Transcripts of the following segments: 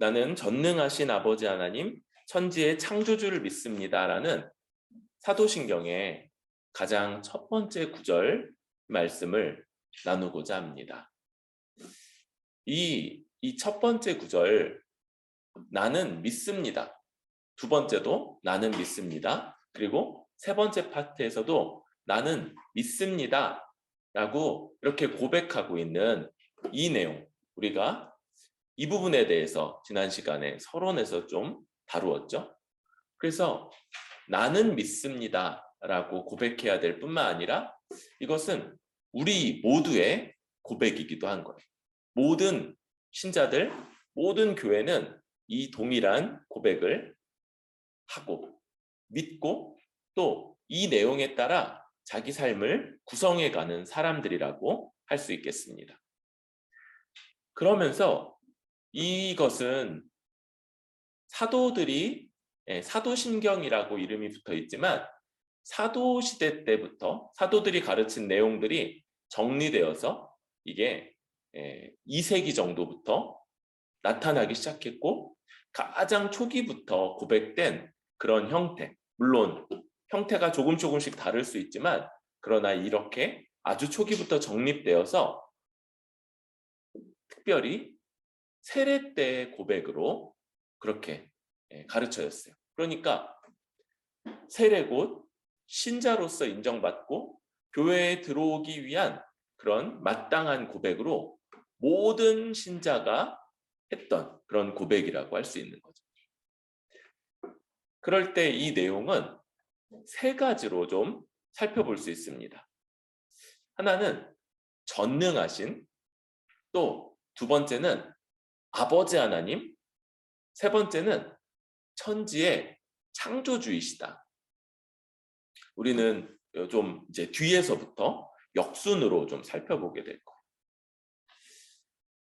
나는 전능하신 아버지 하나님, 천지의 창조주를 믿습니다라는 사도신경의 가장 첫 번째 구절 말씀을 나누고자 합니다. 이 첫 번째 구절, 나는 믿습니다. 두 번째도 나는 믿습니다. 그리고 세 번째 파트에서도 나는 믿습니다 라고 이렇게 고백하고 있는 이 내용, 우리가 이 부분에 대해서 지난 시간에 서론에서 좀 다루었죠. 그래서 나는 믿습니다 라고 고백해야 될 뿐만 아니라 이것은 우리 모두의 고백이기도 한 거예요. 모든 신자들, 모든 교회는 이 동일한 고백을 하고 믿고 또 이 내용에 따라 자기 삶을 구성해가는 사람들이라고 할 수 있겠습니다. 그러면서 이것은 사도들이 사도신경이라고 이름이 붙어 있지만 사도시대 때부터 사도들이 가르친 내용들이 정리되어서 이게 2세기 정도부터 나타나기 시작했고 가장 초기부터 고백된 그런 형태, 물론 형태가 조금씩 다를 수 있지만 그러나 이렇게 아주 초기부터 정립되어서 특별히 세례 때의 고백으로 그렇게 가르쳐졌어요. 그러니까 세례 곧 신자로서 인정받고 교회에 들어오기 위한 그런 마땅한 고백으로 모든 신자가 했던 그런 고백이라고 할 수 있는 거죠. 그럴 때 이 내용은 세 가지로 좀 살펴볼 수 있습니다. 하나는 전능하신, 또 두 번째는 아버지 하나님, 세 번째는 천지의 창조주이시다. 우리는 좀 이제 뒤에서부터 역순으로 좀 살펴보게 될 거예요.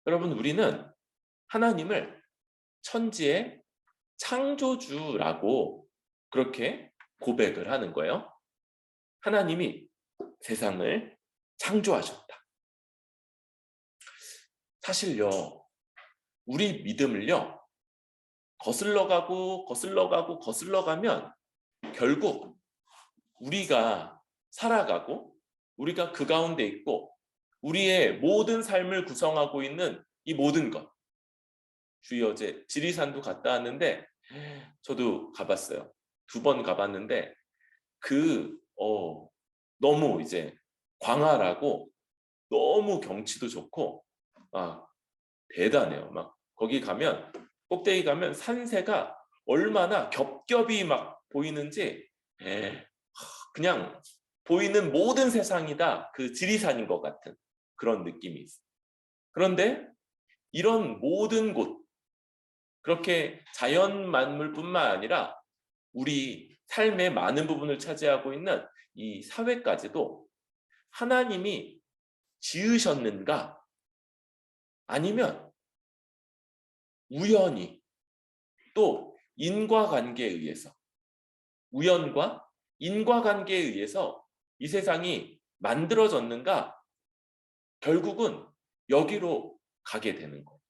여러분, 우리는 하나님을 천지의 창조주라고 그렇게 고백을 하는 거예요. 하나님이 세상을 창조하셨다. 사실요, 우리 믿음을요, 거슬러 가면 결국 우리가 살아가고 우리가 그 가운데 있고 우리의 모든 삶을 구성하고 있는 이 모든 것. 주희 어제 지리산도 갔다 왔는데 저도 가봤어요. 2번 가봤는데 너무 이제 광활하고 너무 경치도 좋고 대단해요. 막 거기 가면 꼭대기 가면 산세가 얼마나 겹겹이 막 보이는지 그냥 보이는 모든 세상이 다 그 지리산인 것 같은 그런 느낌이 있어요. 그런데 이런 모든 곳, 그렇게 자연 만물뿐만 아니라 우리 삶의 많은 부분을 차지하고 있는 이 사회까지도 하나님이 지으셨는가? 아니면 우연히 또 인과관계에 의해서, 우연과 인과관계에 의해서 이 세상이 만들어졌는가? 결국은 여기로 가게 되는 거예요.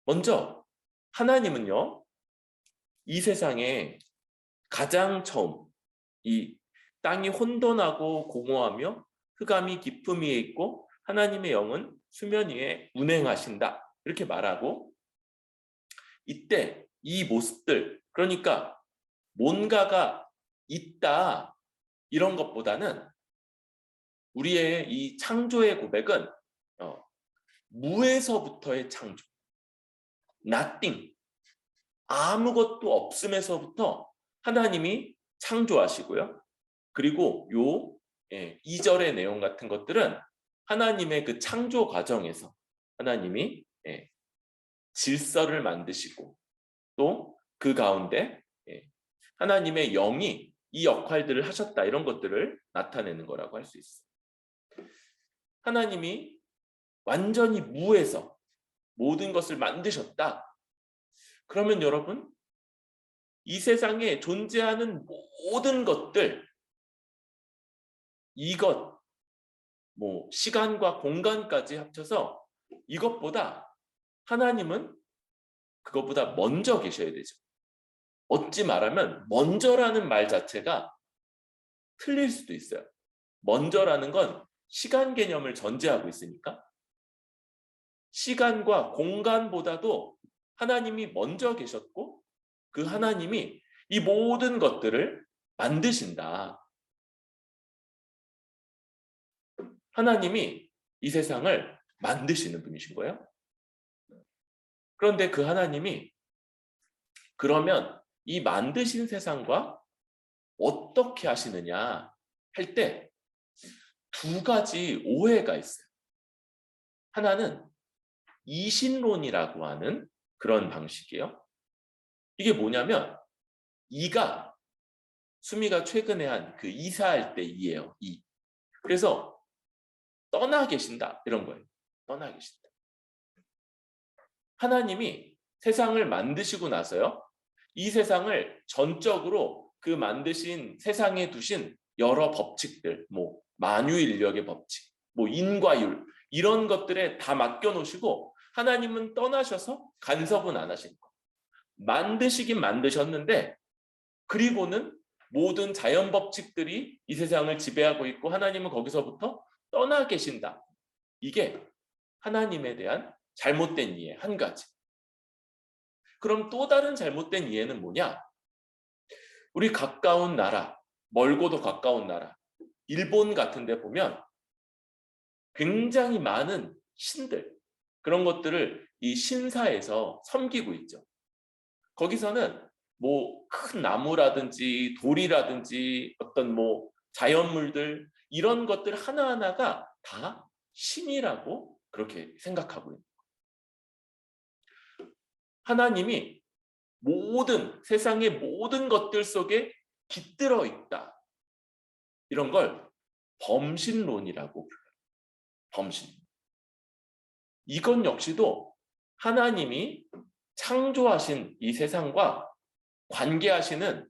먼저 하나님은요, 이 세상에 가장 처음 이 땅이 혼돈하고 공허하며 흑암이 깊음 위에 있고 하나님의 영은 수면 위에 운행하신다, 이렇게 말하고, 이때 이 모습들, 그러니까 뭔가가 있다 이런 것보다는 우리의 이 창조의 고백은 무에서부터의 창조, nothing, 아무것도 없음에서부터 하나님이 창조하시고요. 그리고 요 2절의 내용 같은 것들은 하나님의 그 창조 과정에서 하나님이 질서를 만드시고 또 그 가운데 하나님의 영이 이 역할들을 하셨다, 이런 것들을 나타내는 거라고 할 수 있어요. 하나님이 완전히 무에서 모든 것을 만드셨다. 그러면 여러분, 이 세상에 존재하는 모든 것들, 이것, 시간과 공간까지 합쳐서 이것보다 하나님은 그것보다 먼저 계셔야 되죠. 어찌 말하면 먼저라는 말 자체가 틀릴 수도 있어요. 먼저라는 건 시간 개념을 전제하고 있으니까 시간과 공간보다도 하나님이 먼저 계셨고 그 하나님이 이 모든 것들을 만드신다. 하나님이 이 세상을 만드시는 분이신 거예요. 그런데 그 하나님이 그러면 이 만드신 세상과 어떻게 하시느냐 할 때 두 가지 오해가 있어요. 하나는 이신론이라고 하는 그런 방식이에요. 이게 뭐냐면 이가 수미가 최근에 한 그 이사할 때 이예요. 이. 그래서 떠나 계신다 이런 거예요. 떠나 계신다. 하나님이 세상을 만드시고 나서요. 이 세상을 전적으로 그 만드신 세상에 두신 여러 법칙들, 뭐 만유인력의 법칙, 뭐 인과율 이런 것들에 다 맡겨 놓으시고 하나님은 떠나셔서 간섭은 안 하신 거. 만드시긴 만드셨는데 그리고는 모든 자연 법칙들이 이 세상을 지배하고 있고 하나님은 거기서부터 떠나 계신다. 이게 하나님에 대한 잘못된 이해 한 가지. 그럼 또 다른 잘못된 이해는 뭐냐? 우리 가까운 나라, 멀고도 가까운 나라, 일본 같은 데 보면 굉장히 많은 신들, 그런 것들을 이 신사에서 섬기고 있죠. 거기서는 뭐 큰 나무라든지 돌이라든지 어떤 뭐 자연물들 이런 것들 하나하나가 다 신이라고 그렇게 생각하고 있는 거예요. 하나님이 모든 세상의 모든 것들 속에 깃들어 있다. 이런 걸 범신론이라고 불러요. 범신. 이건 역시도 하나님이 창조하신 이 세상과 관계하시는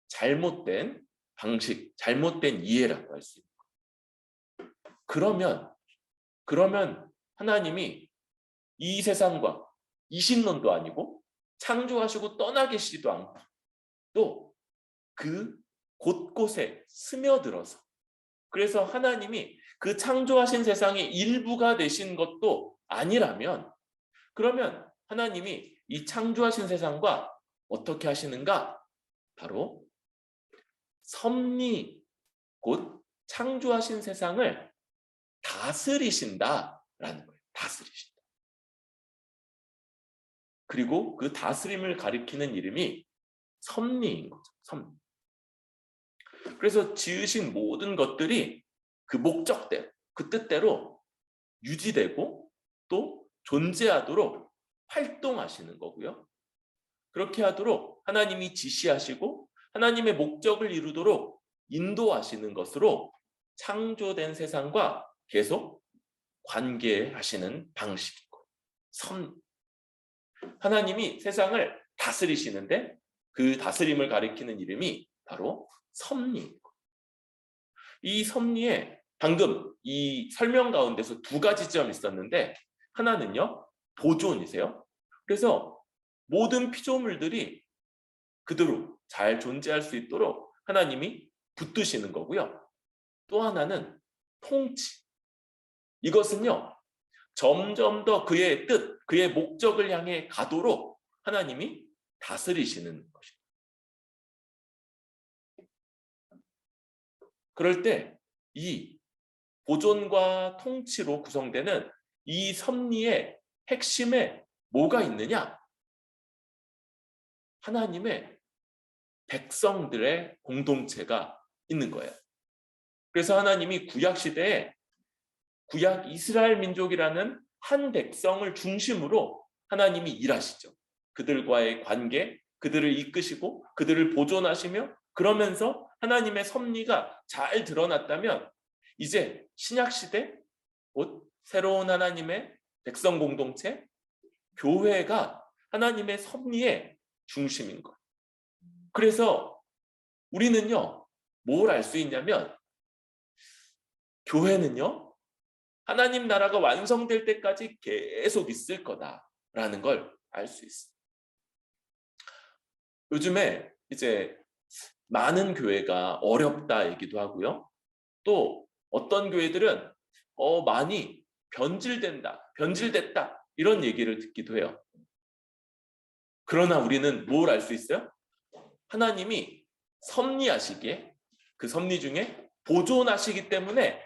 잘못된 방식, 잘못된 이해라고 할 수 있는 거예요. 그러면 하나님이 이 세상과 이신론도 아니고 창조하시고 떠나 계시지도 않고 또 그 곳곳에 스며들어서 그래서 하나님이 그 창조하신 세상의 일부가 되신 것도 아니라면 그러면 하나님이 이 창조하신 세상과 어떻게 하시는가? 바로 섭리, 곧 창조하신 세상을 다스리신다라는 거예요. 다스리신다. 그리고 그 다스림을 가리키는 이름이 섭리인 거죠. 섭리. 그래서 지으신 모든 것들이 그 목적대로, 그 뜻대로 유지되고 또 존재하도록 활동하시는 거고요. 그렇게 하도록 하나님이 지시하시고 하나님의 목적을 이루도록 인도하시는 것으로 창조된 세상과 계속 관계하시는 방식이고 하나님이 세상을 다스리시는데 그 다스림을 가리키는 이름이 바로 섭리이고 이 섭리에 방금 이 설명 가운데서 두 가지 점이 있었는데 하나는요 보존이세요. 그래서 모든 피조물들이 그대로 잘 존재할 수 있도록 하나님이 붙드시는 거고요. 또 하나는 통치. 이것은요 점점 더 그의 뜻, 그의 목적을 향해 가도록 하나님이 다스리시는 것입니다. 그럴 때 이 보존과 통치로 구성되는 이 섭리의 핵심에 뭐가 있느냐? 하나님의 백성들의 공동체가 있는 거예요. 그래서 하나님이 구약 시대에 구약 이스라엘 민족이라는 한 백성을 중심으로 하나님이 일하시죠. 그들과의 관계, 그들을 이끄시고 그들을 보존하시며 그러면서 하나님의 섭리가 잘 드러났다면 이제 신약 시대 곧 새로운 하나님의 백성 공동체, 교회가 하나님의 섭리의 중심인 거예요. 그래서 우리는요, 뭘 알 수 있냐면 교회는요, 하나님 나라가 완성될 때까지 계속 있을 거다라는 걸 알 수 있어. 요즘에 이제 많은 교회가 어렵다 얘기도 하고요. 또 어떤 교회들은 많이 변질됐다 이런 얘기를 듣기도 해요. 그러나 우리는 뭘 알 수 있어요? 하나님이 섭리하시기에 그 섭리 중에 보존하시기 때문에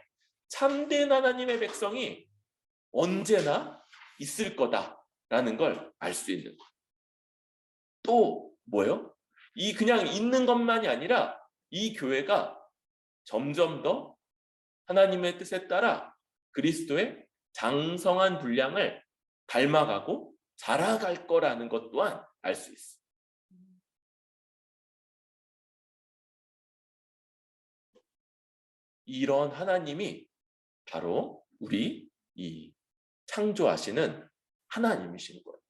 참된 하나님의 백성이 언제나 있을 거다라는 걸 알 수 있는 거예요. 또 뭐예요? 이 그냥 있는 것만이 아니라 이 교회가 점점 더 하나님의 뜻에 따라 그리스도의 장성한 분량을 닮아가고 자라갈 거라는 것 또한 알 수 있어. 이런 하나님이 바로 우리 이 창조하시는 하나님이신 거예요.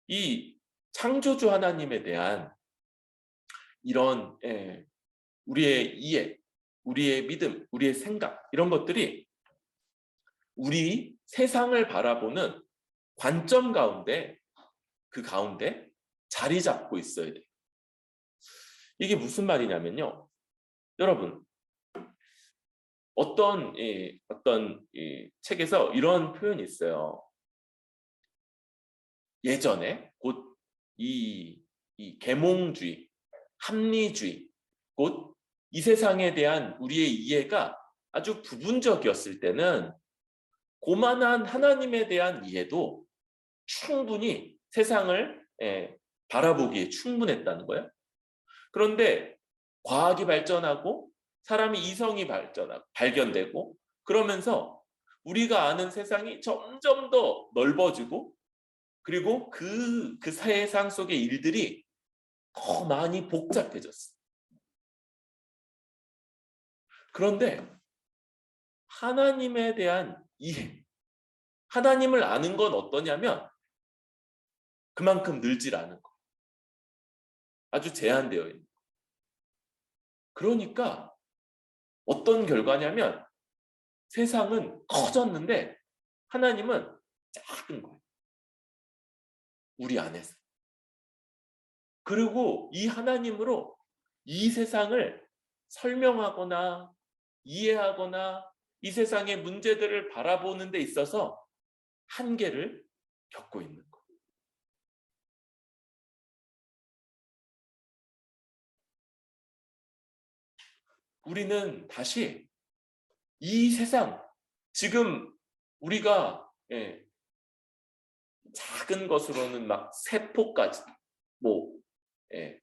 이 창조주 하나님에 대한 이런 우리의 이해, 우리의 믿음, 우리의 생각 이런 것들이 우리 세상을 바라보는 관점 가운데 그 가운데 자리 잡고 있어야 돼요. 이게 무슨 말이냐면요. 여러분 어떤 책에서 이런 표현이 있어요. 예전에 곧 이 계몽주의, 합리주의, 곧 이 세상에 대한 우리의 이해가 아주 부분적이었을 때는 고만한 하나님에 대한 이해도 충분히 세상을 바라보기에 충분했다는 거예요. 그런데 과학이 발전하고 사람이 이성이 발견되고 그러면서 우리가 아는 세상이 점점 더 넓어지고 그리고 그 세상 속의 일들이 더 많이 복잡해졌어. 그런데 하나님에 대한 이해, 하나님을 아는 건 어떠냐면 그만큼 늘질 않은 거. 아주 제한되어 있는 거. 그러니까 어떤 결과냐면 세상은 커졌는데 하나님은 작은 거예요. 우리 안에서. 그리고 이 하나님으로 이 세상을 설명하거나 이해하거나 이 세상의 문제들을 바라보는 데 있어서 한계를 겪고 있는 거예요. 우리는 다시 이 세상, 지금 우리가 작은 것으로는 막 세포까지,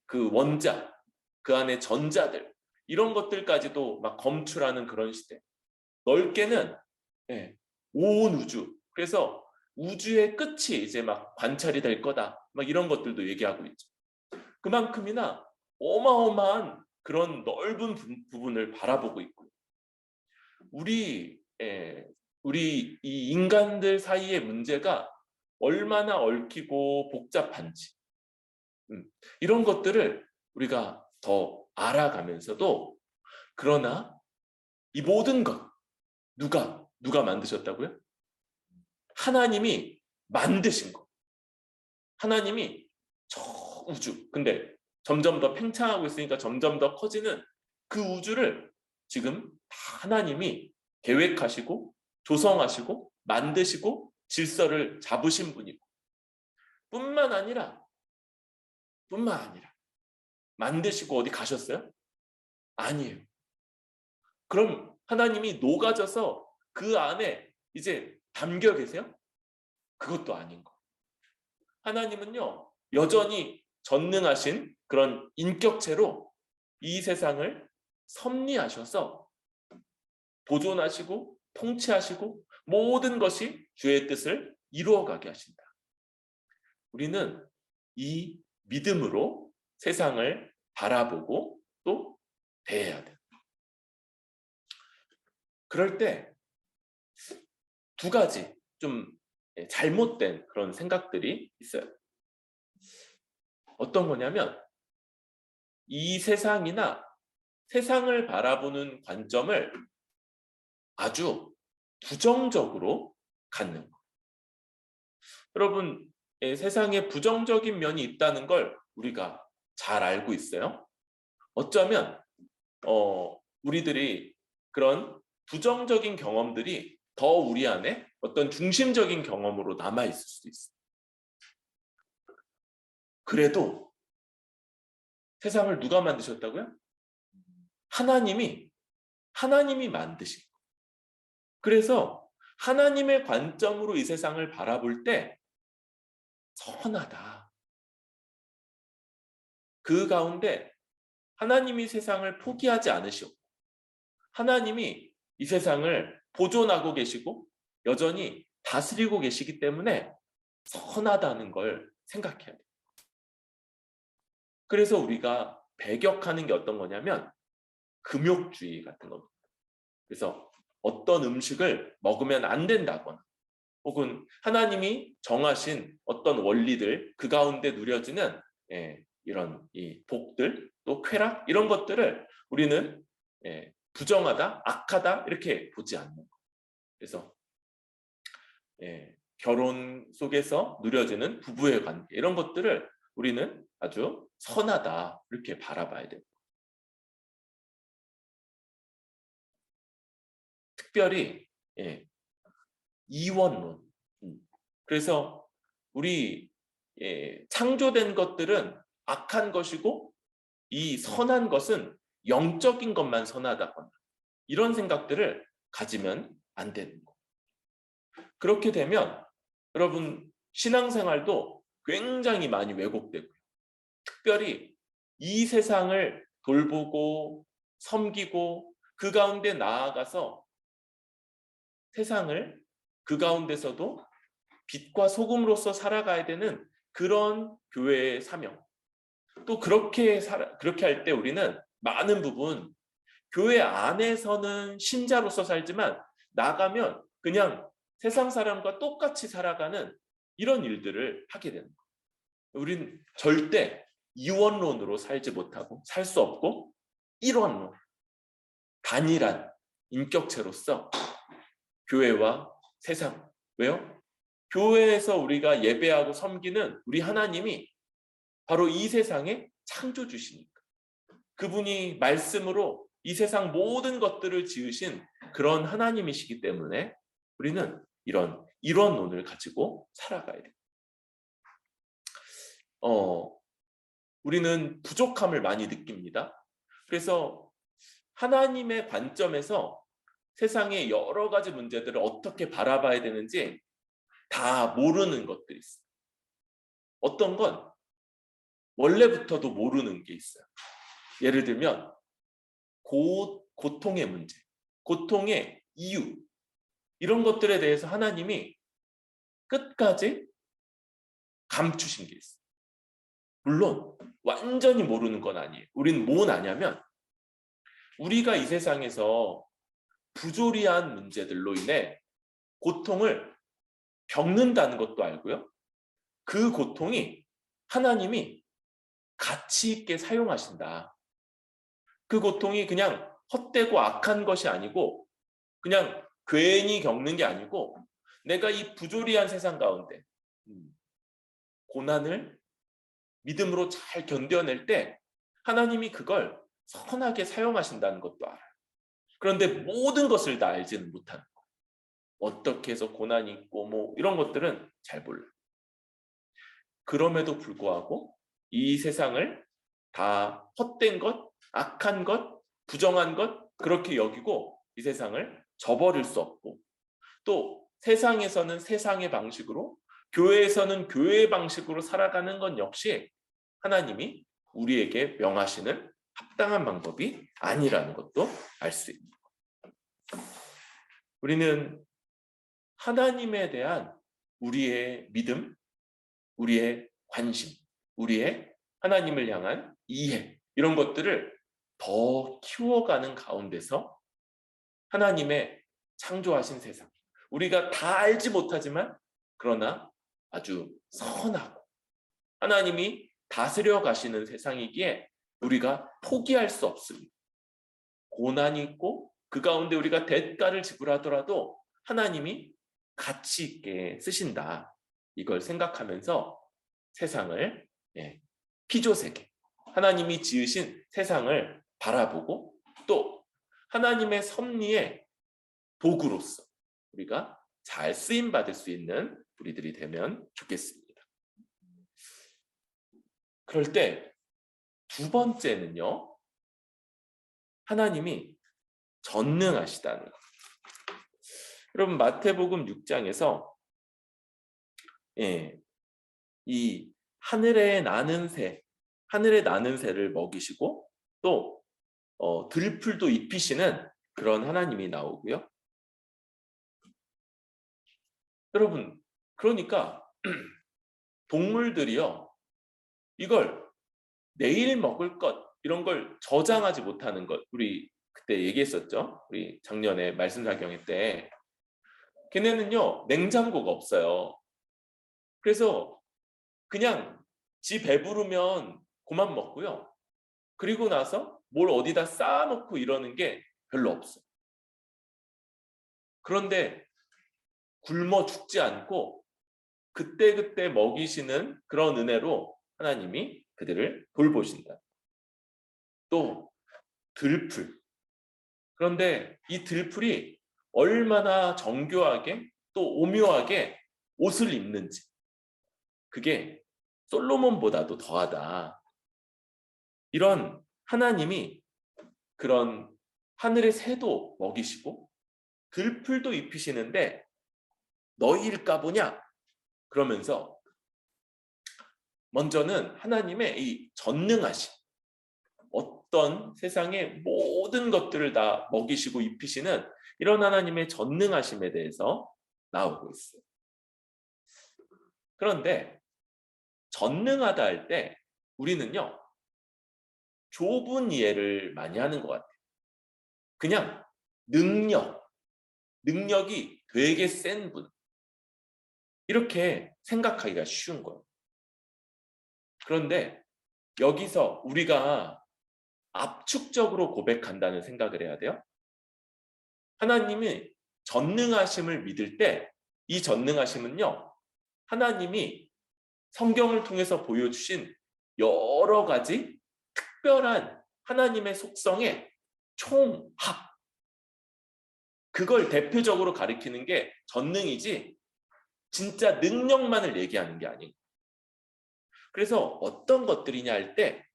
그 원자, 그 안에 전자들 이런 것들까지도 막 검출하는 그런 시대. 넓게는 온 우주. 그래서 우주의 끝이 이제 막 관찰이 될 거다. 막 이런 것들도 얘기하고 있죠. 그만큼이나 어마어마한 그런 넓은 부분을 바라보고 있고요. 우리 이 인간들 사이의 문제가 얼마나 얽히고 복잡한지 이런 것들을 우리가 더 알아가면서도 그러나 이 모든 것 누가 만드셨다고요? 하나님이 만드신 것. 하나님이 저 우주. 근데 점점 더 팽창하고 있으니까 점점 더 커지는 그 우주를 지금 다 하나님이 계획하시고 조성하시고 만드시고 질서를 잡으신 분이고 뿐만 아니라 만드시고 어디 가셨어요? 아니에요. 그럼 하나님이 녹아져서 그 안에 이제 담겨 계세요? 그것도 아닌 거. 하나님은요 여전히 전능하신 그런 인격체로 이 세상을 섭리하셔서 보존하시고 통치하시고 모든 것이 주의 뜻을 이루어가게 하신다. 우리는 이 믿음으로 세상을 바라보고 또 대해야 돼. 그럴 때 두 가지 좀 잘못된 그런 생각들이 있어요. 어떤 거냐면 이 세상이나 세상을 바라보는 관점을 아주 부정적으로 갖는 거예요. 여러분, 세상에 부정적인 면이 있다는 걸 우리가 잘 알고 있어요. 어쩌면 우리들이 그런 부정적인 경험들이 더 우리 안에 어떤 중심적인 경험으로 남아있을 수도 있어요. 그래도 세상을 누가 만드셨다고요? 하나님이 만드신 거예요. 그래서 하나님의 관점으로 이 세상을 바라볼 때 선하다. 그 가운데 하나님이 세상을 포기하지 않으시고 하나님이 이 세상을 보존하고 계시고 여전히 다스리고 계시기 때문에 선하다는 걸 생각해야 돼요. 그래서 우리가 배격하는 게 어떤 거냐면 금욕주의 같은 겁니다. 그래서 어떤 음식을 먹으면 안 된다거나 혹은 하나님이 정하신 어떤 원리들 그 가운데 누려지는 이런 이 복들 또 쾌락 이런 것들을 우리는 부정하다, 악하다 이렇게 보지 않는 거예요. 그래서 결혼 속에서 누려지는 부부의 관계 이런 것들을 우리는 아주 선하다 이렇게 바라봐야 돼요. 특별히 이원론. 그래서 우리 창조된 것들은 악한 것이고 이 선한 것은 영적인 것만 선하다거나 이런 생각들을 가지면 안 되는 거. 그렇게 되면 여러분 신앙생활도 굉장히 많이 왜곡되고요. 특별히 이 세상을 돌보고 섬기고 그 가운데 나아가서 세상을 그 가운데서도 빛과 소금으로서 살아가야 되는 그런 교회의 사명. 또 그렇게 할 때 우리는 많은 부분 교회 안에서는 신자로서 살지만 나가면 그냥 세상 사람과 똑같이 살아가는 이런 일들을 하게 되는 거예요. 우린 절대 이원론으로 살지 못하고 살 수 없고 일원론, 단일한 인격체로서 교회와 세상. 왜요? 교회에서 우리가 예배하고 섬기는 우리 하나님이 바로 이 세상의 창조주시니까. 그분이 말씀으로 이 세상 모든 것들을 지으신 그런 하나님이시기 때문에 우리는 이런 이론론을 가지고 살아가야 돼요. 우리는 부족함을 많이 느낍니다. 그래서 하나님의 관점에서 세상의 여러 가지 문제들을 어떻게 바라봐야 되는지 다 모르는 것들이 있어요. 어떤 건 원래부터도 모르는 게 있어요. 예를 들면 고통의 문제, 고통의 이유 이런 것들에 대해서 하나님이 끝까지 감추신 게 있어요. 물론 완전히 모르는 건 아니에요. 우리는 뭔 아냐면 우리가 이 세상에서 부조리한 문제들로 인해 고통을 겪는다는 것도 알고요. 그 고통이 하나님이 가치 있게 사용하신다. 그 고통이 그냥 헛되고 악한 것이 아니고 그냥 괜히 겪는 게 아니고 내가 이 부조리한 세상 가운데 고난을 믿음으로 잘 견뎌낼 때 하나님이 그걸 선하게 사용하신다는 것도 알아요. 그런데 모든 것을 다 알지는 못하는 거예요. 어떻게 해서 고난이 있고 뭐 이런 것들은 잘 몰라요. 그럼에도 불구하고 이 세상을 다 헛된 것, 악한 것, 부정한 것 그렇게 여기고 이 세상을 저버릴 수 없고 또 세상에서는 세상의 방식으로 교회에서는 교회의 방식으로 살아가는 건 역시 하나님이 우리에게 명하시는 합당한 방법이 아니라는 것도 알 수 있는 거예요. 우리는 하나님에 대한 우리의 믿음, 우리의 관심, 우리의 하나님을 향한 이해 이런 것들을 더 키워가는 가운데서 하나님의 창조하신 세상 우리가 다 알지 못하지만 그러나 아주 선하고 하나님이 다스려 가시는 세상이기에 우리가 포기할 수 없습니다. 고난이 있고 그 가운데 우리가 대가를 지불하더라도 하나님이 가치 있게 쓰신다. 이걸 생각하면서 세상을 피조세계, 하나님이 지으신 세상을 바라보고 또 하나님의 섭리의 도구로서 우리가 잘 쓰임받을 수 있는 우리들이 되면 좋겠습니다. 그럴 때 두 번째는요, 하나님이 전능하시다는 것. 여러분 마태복음 6장에서 이 하늘에 나는 새를 먹이시고 또 들풀도 입히시는 그런 하나님이 나오고요. 여러분 그러니까 동물들이요, 이걸 내일 먹을 것 이런 걸 저장하지 못하는 것, 우리 그때 얘기했었죠. 우리 작년에 말씀 작경회 때 걔네는요 냉장고가 없어요. 그래서 그냥 지 배부르면 그만 먹고요. 그리고 나서 뭘 어디다 쌓아놓고 이러는 게 별로 없어요. 그런데 굶어 죽지 않고 그때그때 먹이시는 그런 은혜로 하나님이 그들을 돌보신다. 또 들풀. 그런데 이 들풀이 얼마나 정교하게 또 오묘하게 옷을 입는지, 그게 솔로몬보다도 더하다. 이런 하나님이 그런 하늘의 새도 먹이시고 들풀도 입히시는데 너희일까 보냐? 그러면서 먼저는 하나님의 이 전능하심, 어떤 세상의 모든 것들을 다 먹이시고 입히시는 이런 하나님의 전능하심에 대해서 나오고 있어요. 그런데 전능하다 할 때 우리는요 좁은 이해를 많이 하는 것 같아요. 그냥 능력이 되게 센 분, 이렇게 생각하기가 쉬운 거예요. 그런데 여기서 우리가 압축적으로 고백한다는 생각을 해야 돼요. 하나님이 전능하심을 믿을 때 이 전능하심은요, 하나님이 성경을 통해서 보여주신 여러 가지 특별한 하나님의 속성의 총합, 그걸 대표적으로 가리키는 게 전능이지 진짜 능력만을 얘기하는 게 아니에요. 그래서 어떤 것들이냐 할 때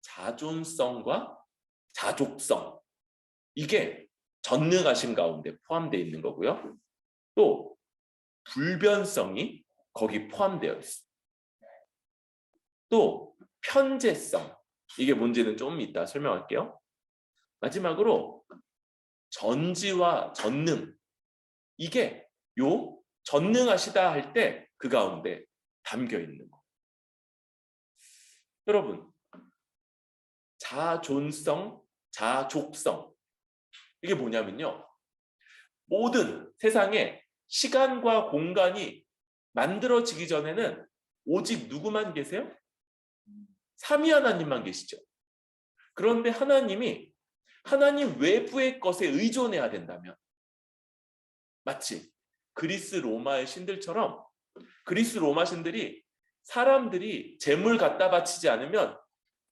자존성과 자족성, 이게 전능하심 가운데 포함되어 있는 거고요. 또 불변성이 거기 포함되어 있어요. 또 편재성, 이게 뭔지는 좀 이따 설명할게요. 마지막으로 전지와 전능, 이게 요 전능하시다 할 때 그 가운데 담겨 있는 거. 여러분 자존성, 자족성, 이게 뭐냐면요, 모든 세상에 시간과 공간이 만들어지기 전에는 오직 누구만 계세요? 삼위 하나님만 계시죠. 그런데 하나님이 하나님 외부의 것에 의존해야 된다면, 마치 그리스 로마의 신들처럼, 그리스 로마 신들이 사람들이 재물 갖다 바치지 않으면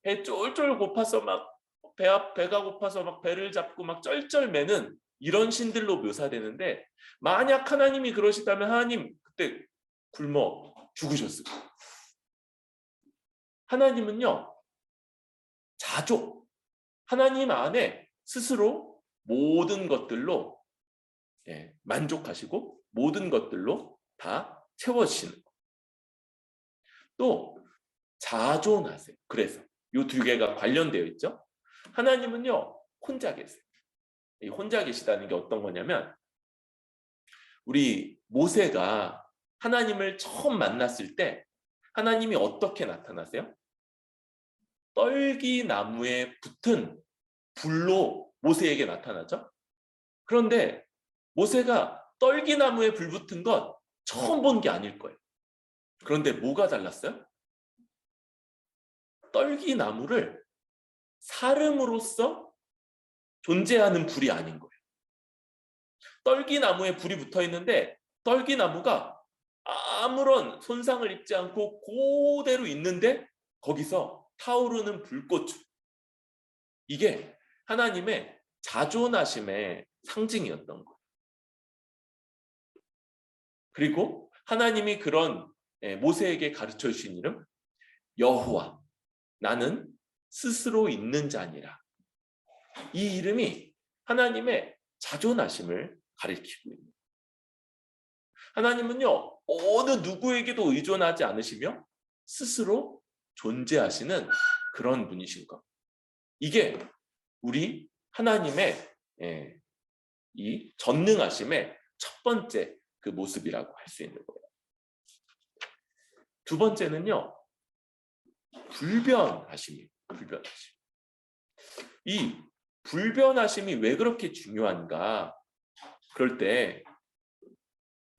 배 쫄쫄 고파서 막 배가 고파서 막 배를 잡고 막 쩔쩔매는 이런 신들로 묘사되는데, 만약 하나님이 그러시다면 하나님 그때 굶어 죽으셨을 거예요. 하나님은요 자족, 하나님 안에 스스로 모든 것들로 만족하시고 모든 것들로 다 채워지시는 거. 또 자존하세요. 그래서 이 두 개가 관련되어 있죠. 하나님은요 혼자 계세요. 이 혼자 계시다는 게 어떤 거냐면, 우리 모세가 하나님을 처음 만났을 때 하나님이 어떻게 나타나세요? 떨기나무에 붙은 불로 모세에게 나타나죠. 그런데 모세가 떨기나무에 불 붙은 건 처음 본 게 아닐 거예요. 그런데 뭐가 달랐어요? 떨기나무를 사름으로써 존재하는 불이 아닌 거예요. 떨기나무에 불이 붙어 있는데 떨기나무가 아무런 손상을 입지 않고 그대로 있는데 거기서 타오르는 불꽃. 이게 하나님의 자존하심의 상징이었던 거예요. 그리고 하나님이 그런 모세에게 가르쳐 주신 이름 여호와, 나는 스스로 있는 자니라. 이 이름이 하나님의 자존하심을 가리키고 있는 거예요. 하나님은요, 어느 누구에게도 의존하지 않으시며 스스로 존재하시는 그런 분이신 것. 이게 우리 하나님의 이 전능하심의 첫 번째 그 모습이라고 할 수 있는 거예요. 두 번째는요, 불변하심이에요. 불변하심. 이 불변하심이 왜 그렇게 중요한가? 그럴 때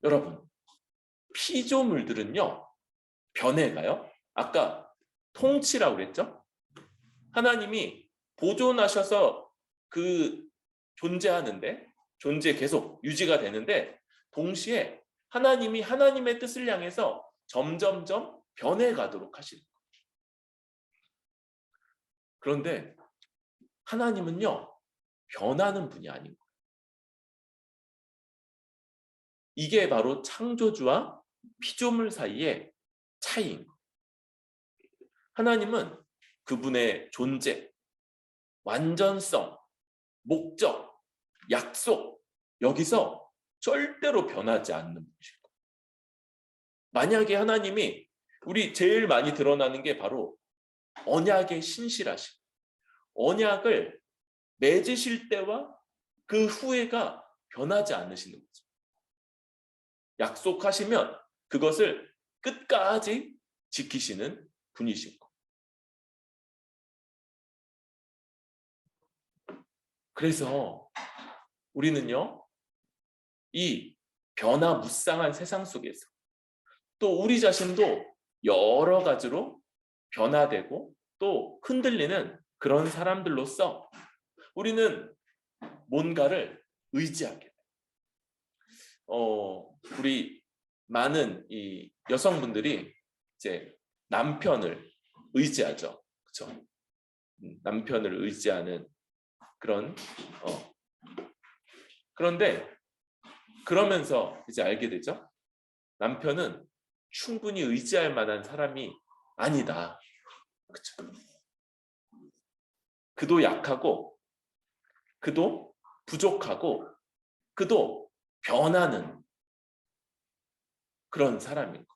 여러분, 피조물들은요, 변해가요. 아까 통치라고 그랬죠? 하나님이 보존하셔서 그 존재하는데, 존재 계속 유지가 되는데, 동시에 하나님이 하나님의 뜻을 향해서 점점점 변해가도록 하시는 거예요. 그런데 하나님은요, 변하는 분이 아닌 거예요. 이게 바로 창조주와 피조물 사이의 차이인 거예요. 하나님은 그분의 존재, 완전성, 목적, 약속, 여기서 절대로 변하지 않는 분이신 거예요. 만약에 하나님이 우리 제일 많이 드러나는 게 바로 언약의 신실하심, 언약을 맺으실 때와 그 후에가 변하지 않으시는 거죠. 약속하시면 그것을 끝까지 지키시는 분이신 거. 그래서 우리는요, 이 변화무쌍한 세상 속에서 또 우리 자신도 여러 가지로 변화되고 또 흔들리는 그런 사람들로서 우리는 뭔가를 의지하게 돼요. 우리 많은 이 여성분들이 이제 남편을 의지하죠. 그렇죠? 남편을 의지하는 그런 그런데 그러면서 이제 알게 되죠. 남편은 충분히 의지할 만한 사람이 아니다. 그렇죠? 그도 약하고, 그도 부족하고, 그도 변하는 그런 사람인 거.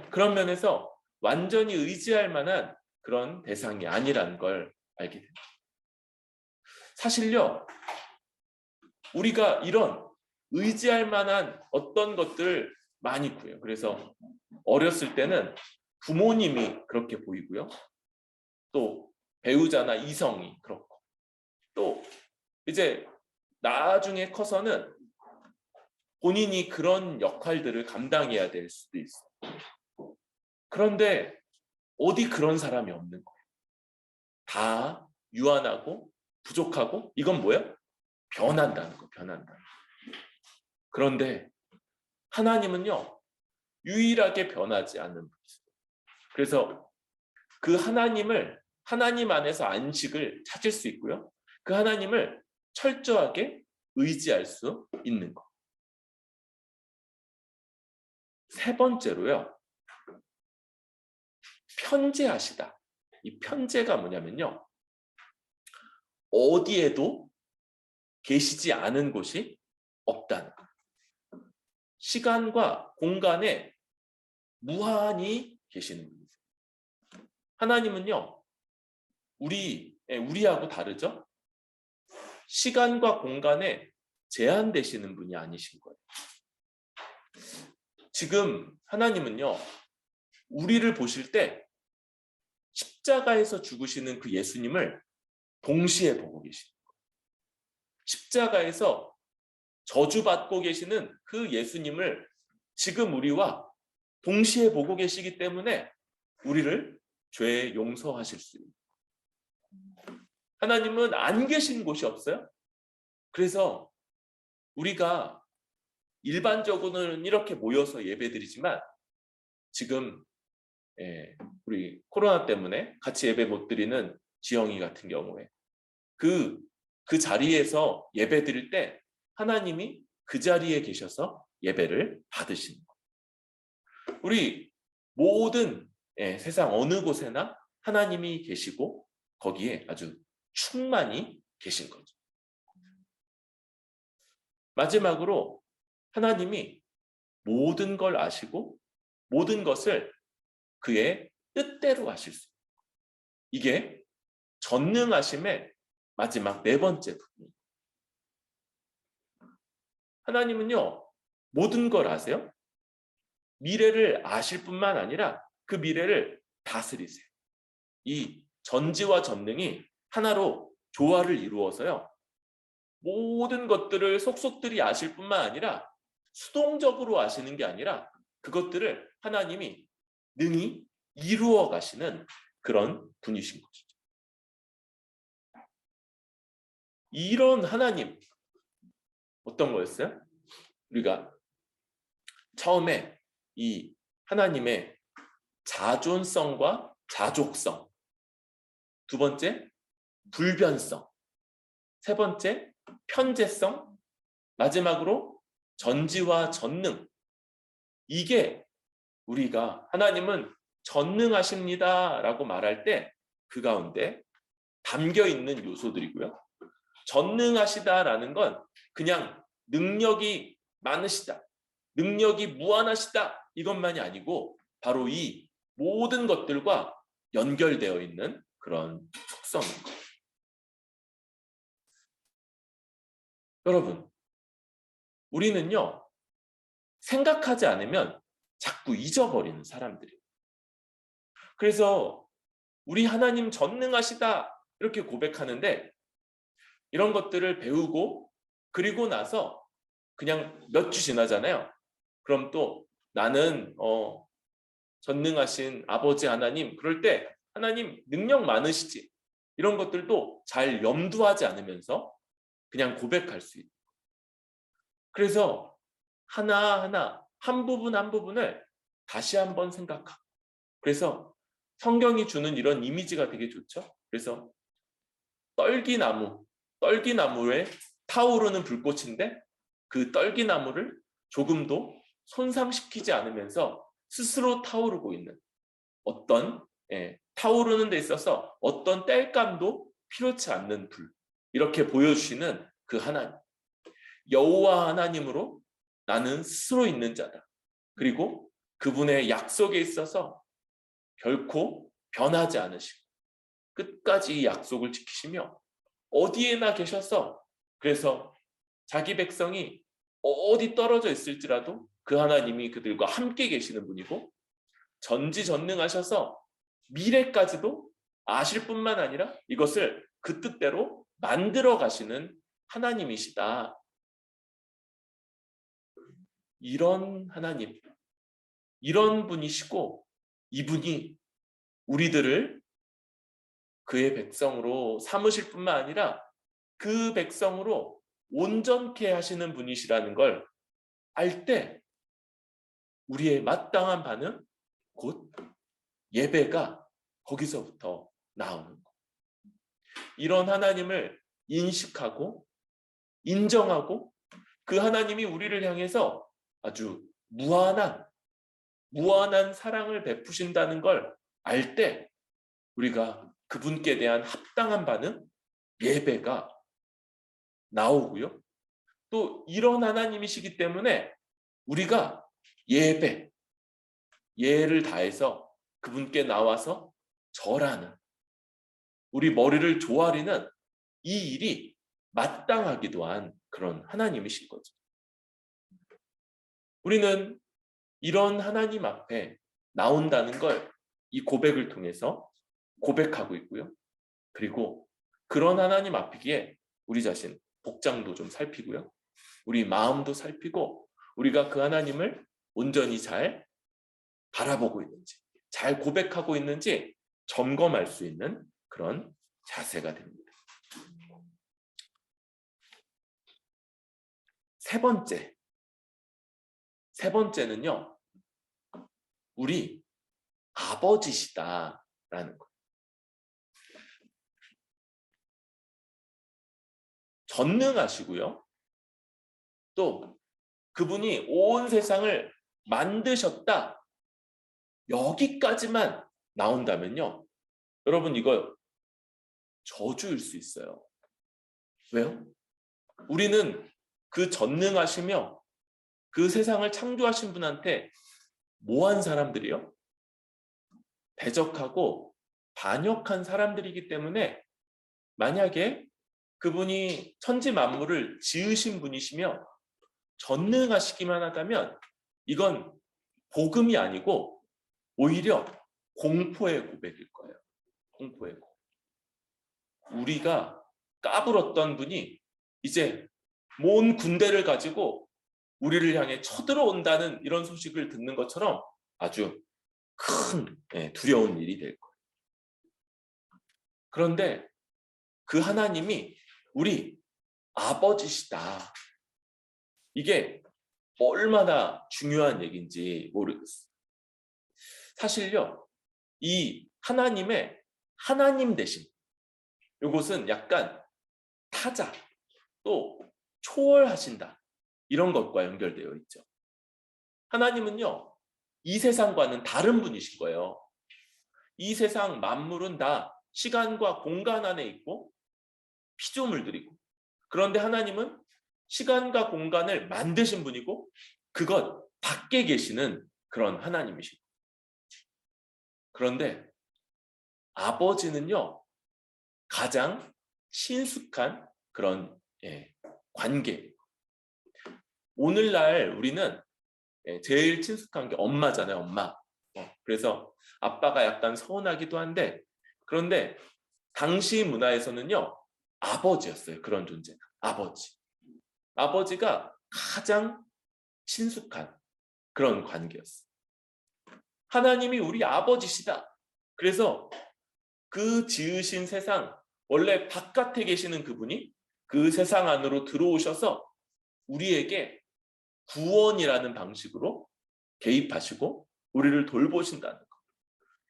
그런 면에서 완전히 의지할 만한 그런 대상이 아니라는 걸 알게 됩니다. 사실요, 우리가 이런 의지할 만한 어떤 것들 많이 구해요. 그래서 어렸을 때는 부모님이 그렇게 보이고요. 또 배우자나 이성이 그렇고. 또 이제 나중에 커서는 본인이 그런 역할들을 감당해야 될 수도 있어요. 그런데 어디 그런 사람이 없는 거예요. 다 유한하고 부족하고 이건 뭐예요? 변한다는 거, 변한다는 거. 그런데 하나님은요, 유일하게 변하지 않는 분이세요. 그래서 그 하나님을, 하나님 안에서 안식을 찾을 수 있고요. 그 하나님을 철저하게 의지할 수 있는 것. 세 번째로요, 편재하시다. 이 편재가 뭐냐면요, 어디에도 계시지 않은 곳이 없다는 거예요. 시간과 공간에 무한히 계시는 분이세요. 하나님은요, 우리하고 다르죠? 시간과 공간에 제한되시는 분이 아니신 거예요. 지금 하나님은요, 우리를 보실 때 십자가에서 죽으시는 그 예수님을 동시에 보고 계십니다. 십자가에서 저주받고 계시는 그 예수님을 지금 우리와 동시에 보고 계시기 때문에 우리를 죄 용서하실 수 있는. 하나님은 안 계신 곳이 없어요. 그래서 우리가 일반적으로는 이렇게 모여서 예배드리지만 지금 우리 코로나 때문에 같이 예배 못 드리는 지영이 같은 경우에 그 자리에서 예배 드릴 때 하나님이 그 자리에 계셔서 예배를 받으시는 거예요. 우리 모든 세상 어느 곳에나 하나님이 계시고 거기에 아주 충만히 계신 거죠. 마지막으로 하나님이 모든 걸 아시고 모든 것을 그의 뜻대로 하실 수 있어요. 이게 전능하심의 마지막 네 번째 부분입니다. 하나님은요, 모든 걸 아세요. 미래를 아실 뿐만 아니라 그 미래를 다스리세요. 이 전지와 전능이 하나로 조화를 이루어서요, 모든 것들을 속속들이 아실 뿐만 아니라 수동적으로 아시는 게 아니라 그것들을 하나님이 능히 이루어 가시는 그런 분이신 것이죠. 이런 하나님 어떤 거였어요? 우리가 처음에 이 하나님의 자존성과 자족성, 두 번째 불변성, 세 번째 편재성, 마지막으로 전지와 전능. 이게 우리가 하나님은 전능하십니다라고 말할 때 그 가운데 담겨 있는 요소들이고요. 전능하시다라는 건 그냥 능력이 많으시다, 능력이 무한하시다 이것만이 아니고 바로 이 모든 것들과 연결되어 있는 그런 속성인 거예요. 여러분, 우리는요, 생각하지 않으면 자꾸 잊어버리는 사람들이에요. 그래서 우리 하나님 전능하시다 이렇게 고백하는데 이런 것들을 배우고 그리고 나서 그냥 몇 주 지나잖아요. 그럼 또 나는 전능하신 아버지 하나님, 그럴 때 하나님 능력 많으시지, 이런 것들도 잘 염두하지 않으면서 그냥 고백할 수 있는. 그래서 하나하나 한 부분 한 부분을 다시 한번 생각하고, 그래서 성경이 주는 이런 이미지가 되게 좋죠. 그래서 떨기나무에 타오르는 불꽃인데 그 떨기나무를 조금도 손상시키지 않으면서 스스로 타오르고 있는 어떤 타오르는 데 있어서 어떤 땔감도 필요치 않는 불, 이렇게 보여주시는 그 하나님, 여호와 하나님으로 나는 스스로 있는 자다. 그리고 그분의 약속에 있어서 결코 변하지 않으시고 끝까지 이 약속을 지키시며 어디에나 계셔서, 그래서 자기 백성이 어디 떨어져 있을지라도 그 하나님이 그들과 함께 계시는 분이고 전지전능하셔서 미래까지도 아실 뿐만 아니라 이것을 그 뜻대로 만들어 가시는 하나님이시다. 이런 하나님, 이런 분이시고 이분이 우리들을 그의 백성으로 삼으실 뿐만 아니라 그 백성으로 온전케 하시는 분이시라는 걸 알 때 우리의 마땅한 반응, 곧 예배가 거기서부터 나오는 거. 이런 하나님을 인식하고 인정하고 그 하나님이 우리를 향해서 아주 무한한 사랑을 베푸신다는 걸 알 때 우리가 그분께 대한 합당한 반응, 예배가 나오고요. 또 이런 하나님이시기 때문에 우리가 예를 다해서 그분께 나와서 절하는, 우리 머리를 조아리는 이 일이 마땅하기도 한 그런 하나님이신 거죠. 우리는 이런 하나님 앞에 나온다는 걸 이 고백을 통해서 고백하고 있고요. 그리고 그런 하나님 앞이기에 우리 자신 복장도 좀 살피고요. 우리 마음도 살피고 우리가 그 하나님을 온전히 잘 바라보고 있는지, 잘 고백하고 있는지 점검할 수 있는 그런 자세가 됩니다. 세 번째는요, 우리 아버지시다라는 거예요. 전능하시고요. 또 그분이 온 세상을 만드셨다. 여기까지만 나온다면요. 여러분 이거 저주일 수 있어요. 왜요? 우리는 그 전능하시며 그 세상을 창조하신 분한테 뭐한 사람들이요? 대적하고 반역한 사람들이기 때문에 만약에 그분이 천지 만물을 지으신 분이시며 전능하시기만 하다면 이건 복음이 아니고 오히려 공포의 고백일 거예요. 공포의 고백. 우리가 까불었던 분이 이제 온 군대를 가지고 우리를 향해 쳐들어온다는 이런 소식을 듣는 것처럼 아주 큰 두려운 일이 될 거예요. 그런데 그 하나님이 우리 아버지시다. 이게 얼마나 중요한 얘기인지 모르겠어요. 사실요, 이 하나님의 하나님 대신 이것은 약간 타자, 또 초월하신다. 이런 것과 연결되어 있죠. 하나님은요, 이 세상과는 다른 분이신 거예요. 이 세상 만물은 다 시간과 공간 안에 있고 피조물들이고, 그런데 하나님은 시간과 공간을 만드신 분이고 그것 밖에 계시는 그런 하나님이시고, 그런데 아버지는요 가장 친숙한 그런 관계. 오늘날 우리는 제일 친숙한 게 엄마잖아요. 엄마. 그래서 아빠가 약간 서운하기도 한데, 그런데 당시 문화에서는요 아버지였어요. 그런 존재가 아버지가 가장 친숙한 그런 관계였어요. 하나님이 우리 아버지시다. 그래서 그 지으신 세상, 원래 바깥에 계시는 그분이 그 세상 안으로 들어오셔서 우리에게 구원이라는 방식으로 개입하시고 우리를 돌보신다는 것.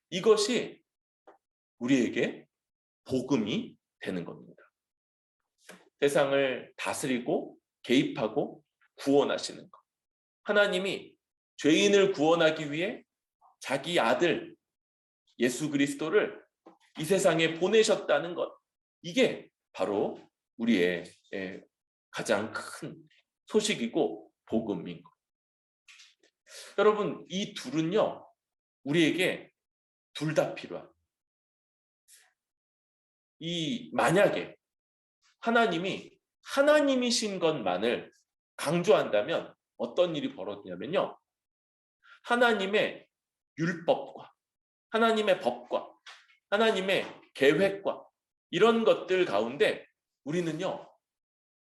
이것이 우리에게 복음이 되는 겁니다. 세상을 다스리고 개입하고 구원하시는 것. 하나님이 죄인을 구원하기 위해 자기 아들 예수 그리스도를 이 세상에 보내셨다는 것. 이게 바로 우리의 가장 큰 소식이고 복음인 것. 여러분, 이 둘은요 우리에게 둘 다 필요한. 만약에 하나님이 하나님이신 것만을 강조한다면 어떤 일이 벌어지냐면요, 하나님의 율법과 하나님의 법과 하나님의 계획과 이런 것들 가운데 우리는요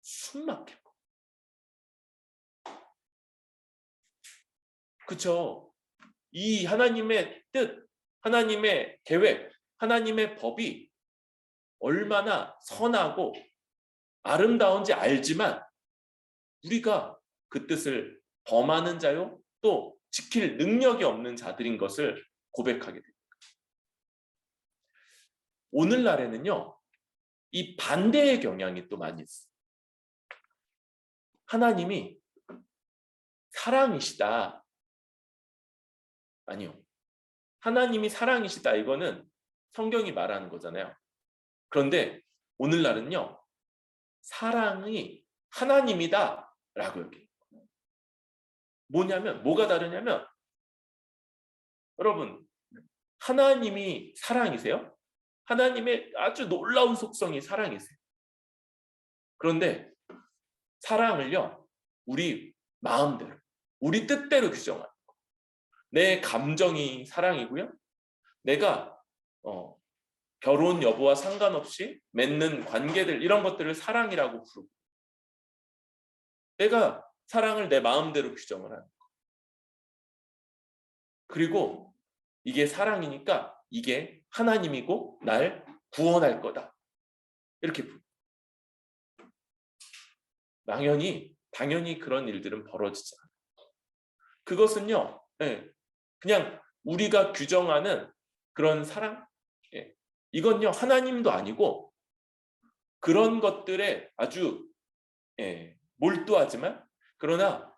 숨막혀요. 그렇죠? 이 하나님의 뜻, 하나님의 계획, 하나님의 법이 얼마나 선하고 아름다운지 알지만 우리가 그 뜻을 범하는 자요, 또 지킬 능력이 없는 자들인 것을 고백하게 됩니다. 오늘날에는요 이 반대의 경향이 또 많이 있어요. 하나님이 사랑이시다. 아니요. 하나님이 사랑이시다. 이거는 성경이 말하는 거잖아요. 그런데 오늘날은요 사랑이 하나님이다 라고 얘기해요. 뭐가 다르냐면, 여러분, 하나님이 사랑이세요? 하나님의 아주 놀라운 속성이 사랑이세요. 그런데 사랑을요 우리 마음대로, 우리 뜻대로 규정하는 거. 내 감정이 사랑이고요, 내가 결혼 여부와 상관없이 맺는 관계들, 이런 것들을 사랑이라고 부르고, 내가 사랑을 내 마음대로 규정을 하는 거. 그리고 이게 사랑이니까 이게 하나님이고 날 구원할 거다, 이렇게 부르고. 당연히 당연히 그런 일들은 벌어지지 않아요. 그것은요, 예, 그냥 우리가 규정하는 그런 사랑, 예, 이건요 하나님도 아니고 그런 것들에 아주 몰두하지만 그러나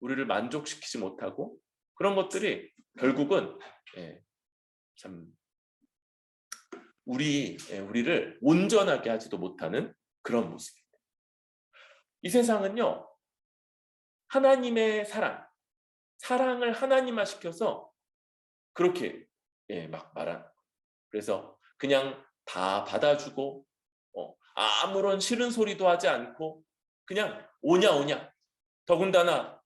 우리를 만족시키지 못하고 그런 것들이 결국은 참 우리를 온전하게 하지도 못하는 그런 모습입니다. 이 세상은요 하나님의 사랑을 하나님화 시켜서 그렇게 막 말하는 거예요. 그래서 그냥 다 받아주고 아무런 싫은 소리도 하지 않고 그냥 오냐 오냐, 더군다나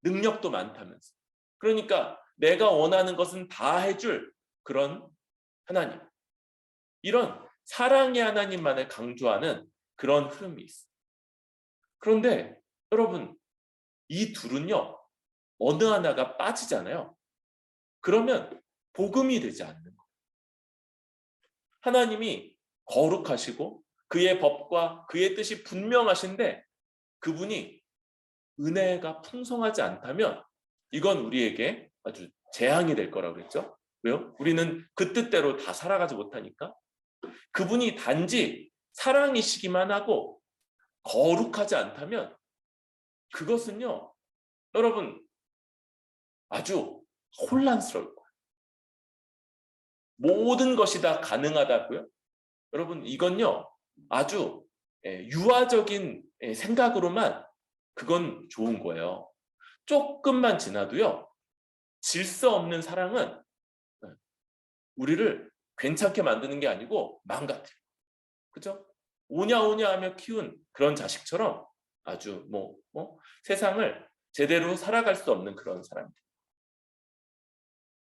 능력도 많다면서, 그러니까 내가 원하는 것은 다 해줄 그런 하나님, 이런 사랑의 하나님만을 강조하는 그런 흐름이 있어요. 그런데 여러분, 이 둘은요 어느 하나가 빠지잖아요. 그러면 복음이 되지 않는 거예요. 하나님이 거룩하시고 그의 법과 그의 뜻이 분명하신데 그분이 은혜가 풍성하지 않다면 이건 우리에게 아주 재앙이 될 거라고 그랬죠. 왜요? 우리는 그 뜻대로 다 살아가지 못하니까. 그분이 단지 사랑이시기만 하고 거룩하지 않다면 그것은요 여러분 아주 혼란스러울 거예요. 모든 것이 다 가능하다고요? 여러분 이건요 아주 유아적인 생각으로만 그건 좋은 거예요. 조금만 지나도요 질서 없는 사랑은 우리를 괜찮게 만드는 게 아니고 망가뜨려요. 그죠? 오냐 오냐 하며 키운 그런 자식처럼 아주 세상을 제대로 살아갈 수 없는 그런 사람들.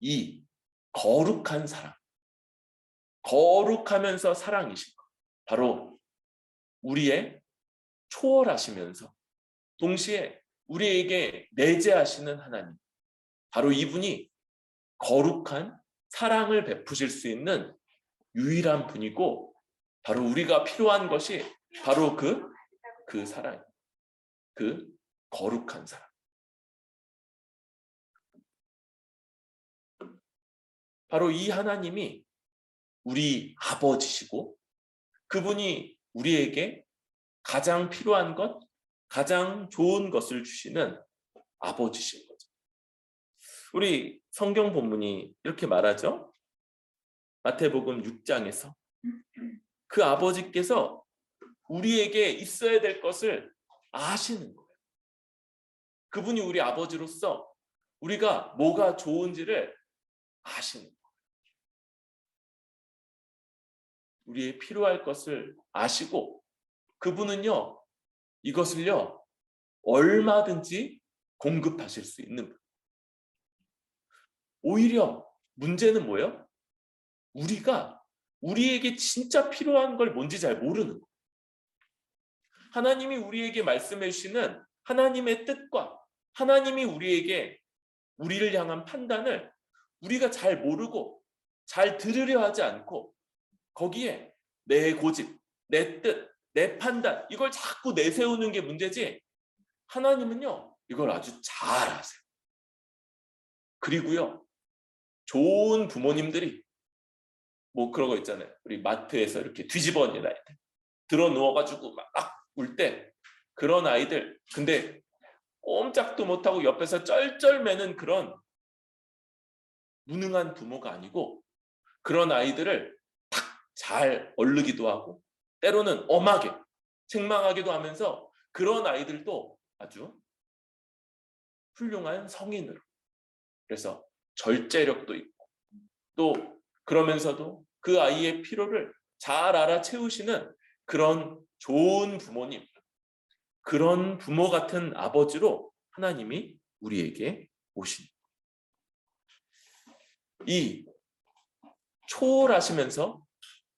이 거룩한 사랑, 거룩하면서 사랑이신 것, 바로 우리의 초월하시면서 동시에 우리에게 내재하시는 하나님, 바로 이분이 거룩한 사랑을 베푸실 수 있는 유일한 분이고, 바로 우리가 필요한 것이 바로 그 사랑, 그 거룩한 사랑. 바로 이 하나님이 우리 아버지시고 그분이 우리에게 가장 필요한 것, 가장 좋은 것을 주시는 아버지신 거죠. 우리 성경 본문이 이렇게 말하죠. 마태복음 6장에서 그 아버지께서 우리에게 있어야 될 것을 아시는 거예요. 그분이 우리 아버지로서 우리가 뭐가 좋은지를 아시는 거예요. 우리의 필요할 것을 아시고 그분은요 이것을요 얼마든지 공급하실 수 있는 분. 오히려 문제는 뭐예요? 우리가 우리에게 진짜 필요한 걸 뭔지 잘 모르는 거예요. 하나님이 우리에게 말씀해 주시는 하나님의 뜻과 하나님이 우리를 향한 판단을 우리가 잘 모르고 잘 들으려 하지 않고 거기에 내 고집, 내 뜻, 내 판단 이걸 자꾸 내세우는 게 문제지, 하나님은요 이걸 아주 잘 아세요. 그리고요 좋은 부모님들이 그런 거 있잖아요. 우리 마트에서 이렇게 뒤집어 엎은 아이들 들어 누워가지고 막 울 때 그런 아이들, 근데 꼼짝도 못하고 옆에서 쩔쩔매는 그런 무능한 부모가 아니고 그런 아이들을 탁 잘 얼르기도 하고 때로는 엄하게 책망하기도 하면서 그런 아이들도 아주 훌륭한 성인으로, 그래서 절제력도 있고 또 그러면서도 그 아이의 필요를 잘 알아채우시는 그런 좋은 부모님, 그런 부모 같은 아버지로 하나님이 우리에게 오신 이 초월하시면서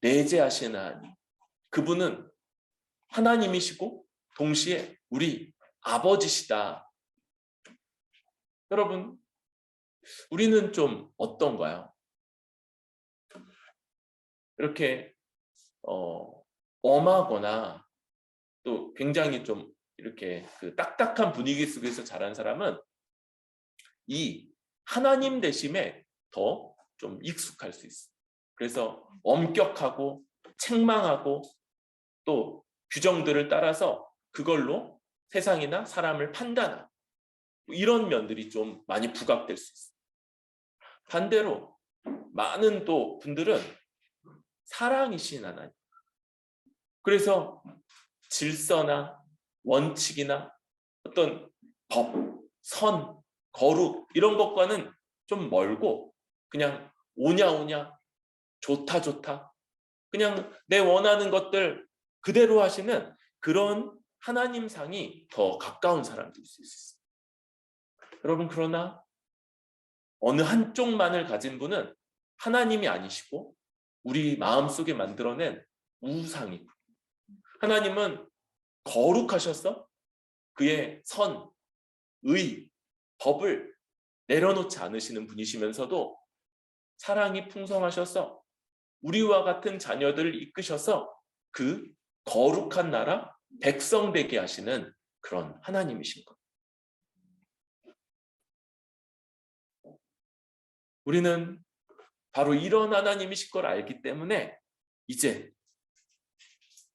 내재하시는 하나님, 그분은 하나님이시고 동시에 우리 아버지시다. 여러분, 우리는 좀 어떤가요? 이렇게 엄하거나 또 굉장히 좀 이렇게 그 딱딱한 분위기 속에서 자란 사람은 이 하나님 되심에 더 좀 익숙할 수 있어. 그래서 엄격하고 책망하고 또 규정들을 따라서 그걸로 세상이나 사람을 판단하고 이런 면들이 좀 많이 부각될 수 있어. 반대로 많은 또 분들은 사랑이신 하나님. 그래서 질서나 원칙이나 어떤 법, 선, 거룩 이런 것과는 좀 멀고 그냥 오냐오냐, 좋다 좋다 그냥 내 원하는 것들 그대로 하시는 그런 하나님상이 더 가까운 사람들일 수 있어요. 여러분, 그러나 어느 한쪽만을 가진 분은 하나님이 아니시고 우리 마음속에 만들어낸 우상이고, 하나님은 거룩하셔서 그의 선, 의, 법을 내려놓지 않으시는 분이시면서도 사랑이 풍성하셔서 우리와 같은 자녀들을 이끄셔서 그 거룩한 나라 백성 되게 하시는 그런 하나님이신 것. 우리는 바로 이런 하나님이실 걸 알기 때문에 이제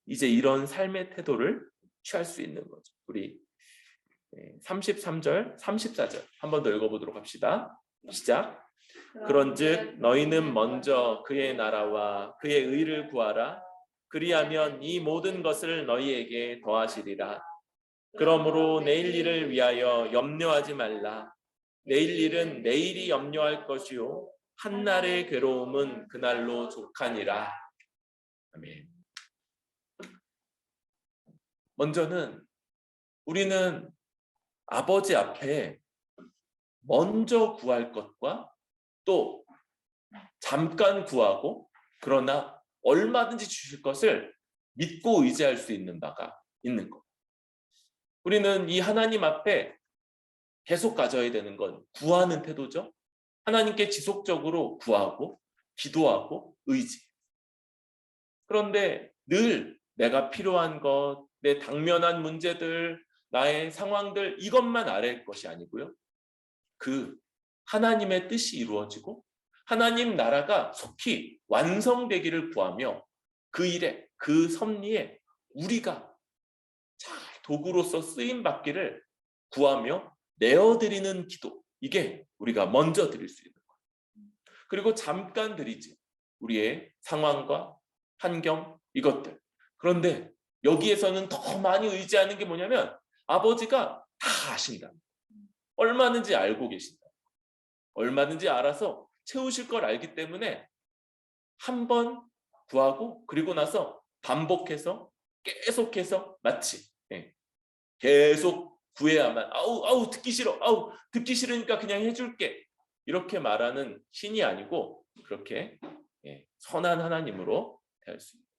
이런 삶의 태도를 취할 수 있는 거죠. 우리 33절, 34절 한 번 더 읽어보도록 합시다. 시작. 그런즉 너희는 먼저 그의 나라와 그의 의를 구하라. 그리하면 이 모든 것을 너희에게 더하시리라. 그러므로 내일 일을 위하여 염려하지 말라. 내일 일은 내일이 염려할 것이요 한날의 괴로움은 그날로 족하니라. 아멘. 먼저는 우리는 아버지 앞에 먼저 구할 것과 또 잠깐 구하고 그러나 얼마든지 주실 것을 믿고 의지할 수 있는 바가 있는 것. 우리는 이 하나님 앞에 계속 가져야 되는 건 구하는 태도죠. 하나님께 지속적으로 구하고 기도하고 의지. 그런데 늘 내가 필요한 것, 내 당면한 문제들, 나의 상황들 이것만 아뢰일 것이 아니고요. 그 하나님의 뜻이 이루어지고 하나님 나라가 속히 완성되기를 구하며 그 일에, 그 섭리에 우리가 잘 도구로서 쓰임 받기를 구하며 내어드리는 기도, 이게 우리가 먼저 드릴 수 있는 거예요. 그리고 잠깐 드리지, 우리의 상황과 환경 이것들. 그런데 여기에서는 더 많이 의지하는 게 뭐냐면 아버지가 다 아신다. 얼마든지 알고 계신다. 얼마든지 알아서 채우실 걸 알기 때문에 한 번 구하고 그리고 나서 반복해서 계속해서 마치 계속 구해야만, 아우 듣기 싫어, 아우 듣기 싫으니까 그냥 해줄게 이렇게 말하는 신이 아니고 그렇게 선한 하나님으로 대할 수 있습니다.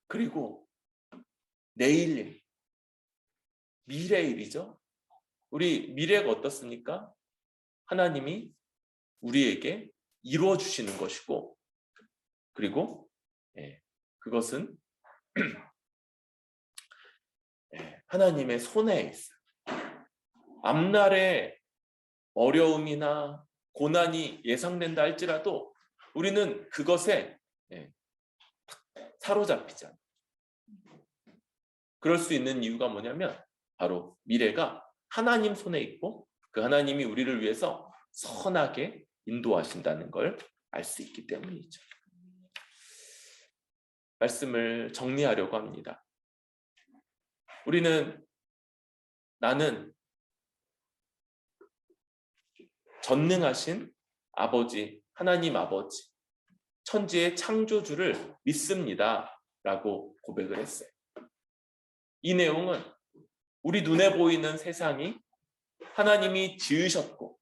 그리고 내일 일, 미래 일이죠. 우리 미래가 어떻습니까? 하나님이 우리에게 이루어 주시는 것이고, 그리고 그것은 하나님의 손에 있어요. 앞날에 어려움이나 고난이 예상된다 할지라도 우리는 그것에 사로잡히지 않아요. 그럴 수 있는 이유가 뭐냐면 바로 미래가 하나님 손에 있고 그 하나님이 우리를 위해서 선하게 인도하신다는 걸 알 수 있기 때문이죠. 말씀을 정리하려고 합니다. 우리는 나는 전능하신 아버지, 하나님 아버지, 천지의 창조주를 믿습니다 라고 고백을 했어요. 이 내용은 우리 눈에 보이는 세상이 하나님이 지으셨고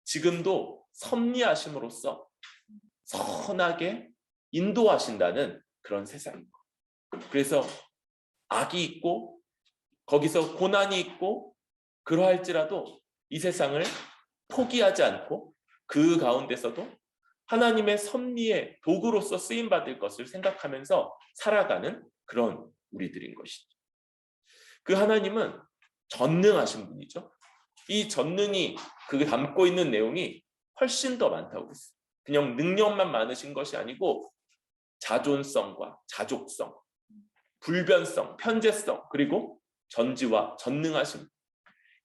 지금도 섭리하심으로써 선하게 인도하신다는 그런 세상입니다. 그래서 악이 있고 거기서 고난이 있고 그러할지라도 이 세상을 포기하지 않고 그 가운데서도 하나님의 섭리의 도구로서 쓰임받을 것을 생각하면서 살아가는 그런 우리들인 것이죠. 그 하나님은 전능하신 분이죠. 이 전능이 그 담고 있는 내용이 훨씬 더 많다고 했어요. 그냥 능력만 많으신 것이 아니고 자존성과 자족성, 불변성, 편재성, 그리고 전지와 전능하심,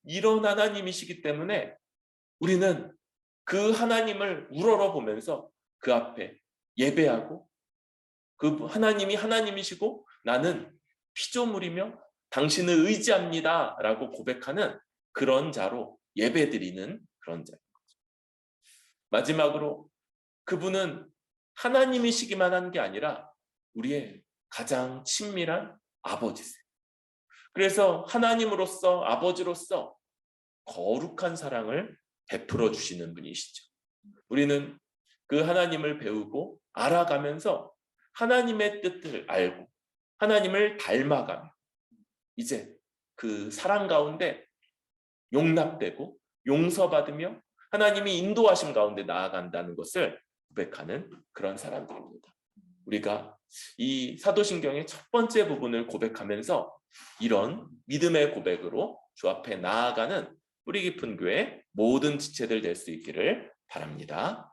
이런 하나님이시기 때문에 우리는 그 하나님을 우러러 보면서 그 앞에 예배하고, 그 하나님이 하나님이시고 나는 피조물이며 당신을 의지합니다 라고 고백하는 그런 자로 예배드리는 그런 자인 거죠. 마지막으로 그분은 하나님이시기만 한 게 아니라 우리의 가장 친밀한 아버지세요. 그래서 하나님으로서, 아버지로서 거룩한 사랑을 베풀어 주시는 분이시죠. 우리는 그 하나님을 배우고 알아가면서 하나님의 뜻을 알고 하나님을 닮아가며 이제 그 사랑 가운데 용납되고 용서받으며 하나님이 인도하심 가운데 나아간다는 것을 고백하는 그런 사람들입니다. 우리가 이 사도신경의 첫 번째 부분을 고백하면서 이런 믿음의 고백으로 주 앞에 나아가는 뿌리 깊은 교회 모든 지체들 될 수 있기를 바랍니다.